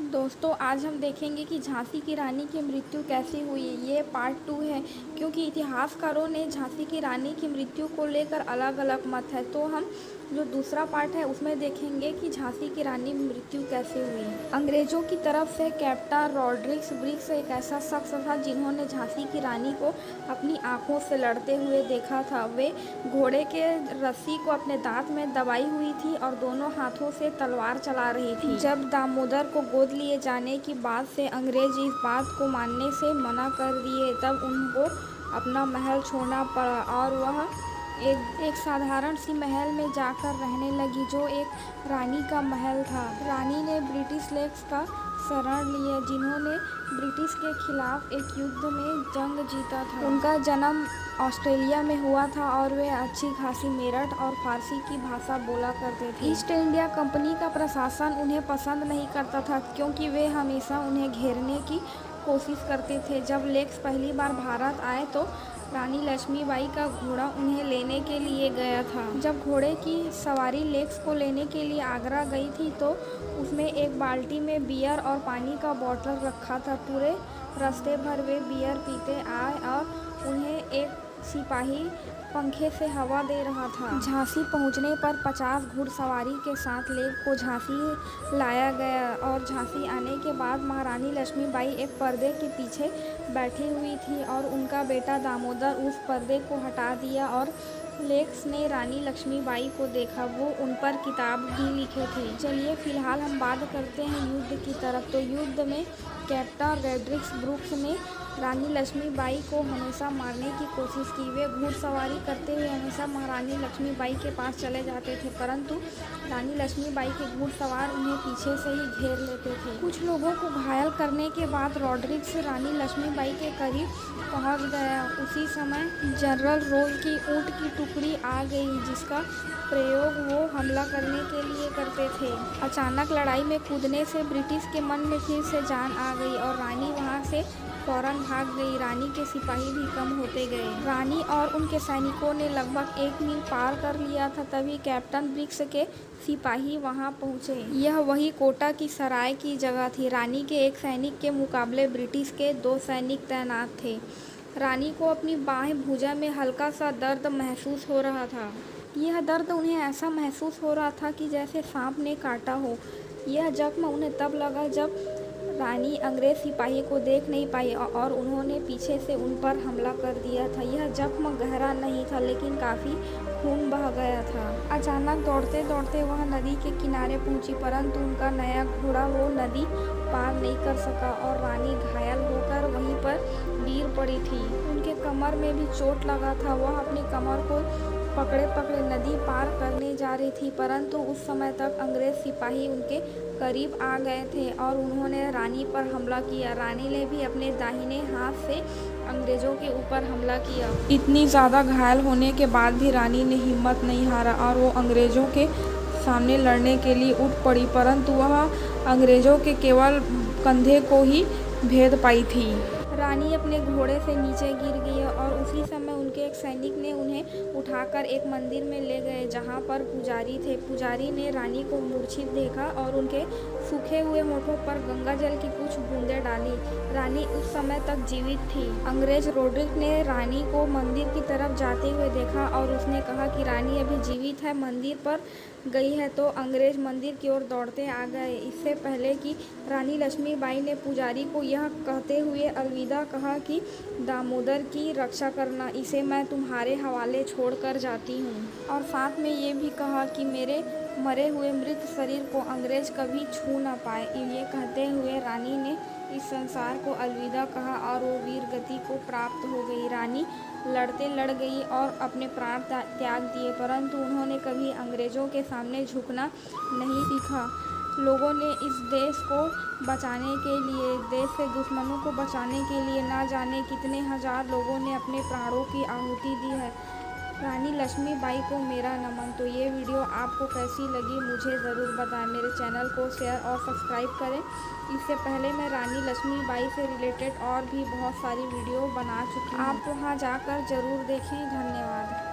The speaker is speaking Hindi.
दोस्तों आज हम देखेंगे कि झांसी की रानी की मृत्यु कैसे हुई। ये पार्ट 2 है क्योंकि इतिहासकारों ने झांसी की रानी की मृत्यु को लेकर अलग अलग मत है। तो हम जो दूसरा पार्ट है उसमें देखेंगे कि झांसी की रानी की मृत्यु कैसे हुई। अंग्रेजों की तरफ से कैप्टन रॉड्रिक्स ब्रिक्स एक ऐसा शख्स था जिन्होंने झांसी की रानी को अपनी आंखों से लड़ते हुए देखा था। वे घोड़े के रस्सी को अपने दांत में दबाई हुई थी और दोनों हाथों से तलवार चला रही थी। जब दामोदर को गोद लिए जाने की बात से अंग्रेज इस बात को मानने से मना कर दिए, तब उनको अपना महल छोड़ना पड़ा और वह एक साधारण सी महल में जाकर रहने लगी जो एक रानी का महल था। रानी ने ब्रिटिश लेक्स का शरण लिया जिन्होंने ब्रिटिश के खिलाफ एक युद्ध में जंग जीता था। उनका जन्म ऑस्ट्रेलिया में हुआ था और वे अच्छी खासी मेरठ और फारसी की भाषा बोला करते थे। ईस्ट इंडिया कंपनी का प्रशासन उन्हें पसंद नहीं करता था क्योंकि वे हमेशा उन्हें घेरने की कोशिश करते थे। जब लेक्स पहली बार भारत आए तो रानी लक्ष्मीबाई का घोड़ा उन्हें लेने के लिए गया था। जब घोड़े की सवारी लेक्स को लेने के लिए आगरा गई थी तो उसमें एक बाल्टी में बियर और पानी का बोतल रखा था। पूरे रास्ते भर वे बियर पीते आए और उन्हें एक सिपाही पंखे से हवा दे रहा था। झांसी पहुंचने पर 50 घुड़सवारी के साथ लेक को झांसी लाया गया और झांसी आने के बाद महारानी लक्ष्मीबाई एक पर्दे के पीछे बैठी हुई थी और उनका बेटा दामोदर उस पर्दे को हटा दिया और लेक्स ने रानी लक्ष्मीबाई को देखा। वो उन पर किताब भी लिखे थे। चलिए फिलहाल हम बात करते हैं युद्ध की तरफ। तो युद्ध में कैप्टन रॉड्रिक्स ब्रुक्स ने रानी लक्ष्मीबाई को हमेशा मारने की कोशिश की। वे घुड़सवारी करते हुए हमेशा महारानी लक्ष्मीबाई के पास चले जाते थे, परंतु रानी लक्ष्मीबाई के घुड़सवार उन्हें पीछे से ही घेर लेते थे। कुछ लोगों को घायल करने के बाद रॉड्रिक्स रानी लक्ष्मीबाई के करीब पहुंच गया। उसी समय जनरल रोल की ऊंट की टुकड़ी आ गई जिसका प्रयोग वो हमला करने के लिए करते थे। अचानक लड़ाई में कूदने से ब्रिटिश के मन में फिर से जान आ गई और रानी वहां से फौरन भाग गई। रानी के सिपाही भी कम होते गए। रानी और उनके सैनिकों ने लगभग 1 मील पार कर लिया था, तभी कैप्टन ब्रिक्स के सिपाही वहां पहुंचे। यह वही कोटा की सराय की जगह थी। रानी के एक सैनिक के मुकाबले ब्रिटिश के 2 सैनिक तैनात थे। रानी को अपनी बाएं भुजा में हल्का सा दर्द महसूस हो रहा था। यह दर्द उन्हें ऐसा महसूस हो रहा था कि जैसे सांप ने काटा हो। यह जख्म उन्हें तब लगा जब रानी अंग्रेज सिपाही को देख नहीं पाई और उन्होंने पीछे से उन पर हमला कर दिया था। यह जख्म गहरा नहीं था लेकिन काफ़ी खून बह गया था। अचानक दौड़ते दौड़ते वह नदी के किनारे पहुंची, परंतु उनका नया घोड़ा वो नदी पार नहीं कर सका और रानी घायल होकर वहीं पर गिर पड़ी थी। उनके कमर में भी चोट लगा था। वह अपनी कमर को पकड़े पकड़े नदी पार करने जा रही थी, परंतु उस समय तक अंग्रेज सिपाही उनके करीब आ गए थे और उन्होंने रानी पर हमला किया। रानी ने भी अपने दाहिने हाथ से अंग्रेजों के ऊपर हमला किया। इतनी ज़्यादा घायल होने के बाद भी रानी ने हिम्मत नहीं हारा और वो अंग्रेजों के सामने लड़ने के लिए उठ पड़ी, परंतु वह अंग्रेजों के केवल कंधे को ही भेद पाई थी। रानी अपने घोड़े से नीचे गिर गई और उसी समय उनके एक सैनिक ने उन्हें उठाकर एक मंदिर में ले गए जहां पर पुजारी थे। पुजारी ने रानी को मूर्छित देखा और उनके सूखे हुए होठों पर गंगा जल की कुछ बूंदें डाली। रानी उस समय तक जीवित थी। अंग्रेज रॉड्रिक्स ने रानी को मंदिर की तरफ जाते हुए देखा और उसने कहा कि रानी अभी जीवित है, मंदिर पर गई है। तो अंग्रेज मंदिर की ओर दौड़ते आ गए। इससे पहले कि रानी लक्ष्मीबाई ने पुजारी को यह कहते हुए अलविदा कहा कि दामोदर की रक्षा करना, इसे मैं तुम्हारे हवाले छोड़कर जाती हूँ। और साथ में ये भी कहा कि मेरे मरे हुए मृत शरीर को अंग्रेज कभी छू न पाए। ये कहते हुए रानी ने इस संसार को अलविदा कहा और वो वीर गति को प्राप्त हो गई। रानी लड़ते लड़ गई और अपने प्राण त्याग दिए, परंतु उन्होंने कभी अंग्रेजों के सामने झुकना नहीं सीखा। लोगों ने इस देश को बचाने के लिए, देश से दुश्मनों को बचाने के लिए ना जाने कितने हजार लोगों ने अपने प्राणों की आहुति दी है। रानी लक्ष्मीबाई को मेरा नमन। तो ये वीडियो आपको कैसी लगी मुझे ज़रूर बताएं। मेरे चैनल को शेयर और सब्सक्राइब करें। इससे पहले मैं रानी लक्ष्मीबाई से रिलेटेड और भी बहुत सारी वीडियो बना चुकी हूँ। आप वहाँ जाकर ज़रूर देखें। धन्यवाद।